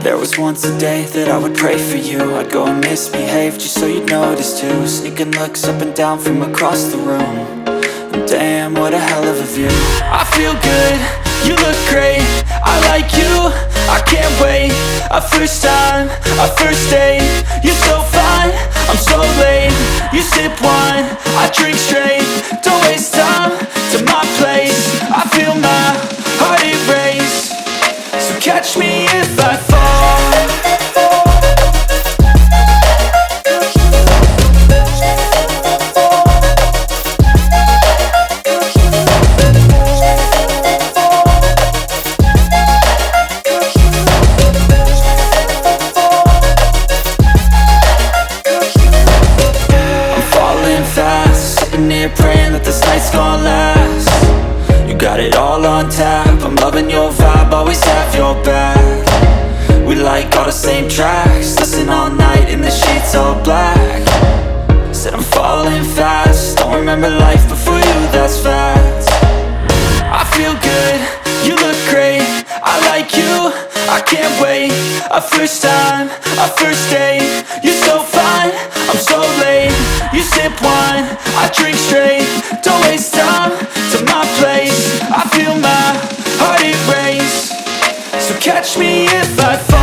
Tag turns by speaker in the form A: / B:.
A: There was once a day that I would pray for you. I'd go and misbehave just so you'd notice too. Sneaking looks up and down from across the room. And damn, what a hell of a view. I feel good, you look great, I like you, I can't wait. A first time, a first date. You're so fine, I'm so late. You sip wine, I drink straight. Don't waste time to my place. I feel my heart erase. So catch me if I fall. I'm falling fast, sitting here praying that this night's gonna last. You got it all on tap, I'm loving your vibe, always have your back. We like all the same tracks, listen all night in the sheets all black. Said I'm falling fast, don't remember life before you, that's fact. I feel good, you look great, I like you, I can't wait. A first time, a first date. You're so fine, I'm so late. You sip wine, I drink straight. Don't waste time to my place. I feel my heart erase. So catch me if I fall.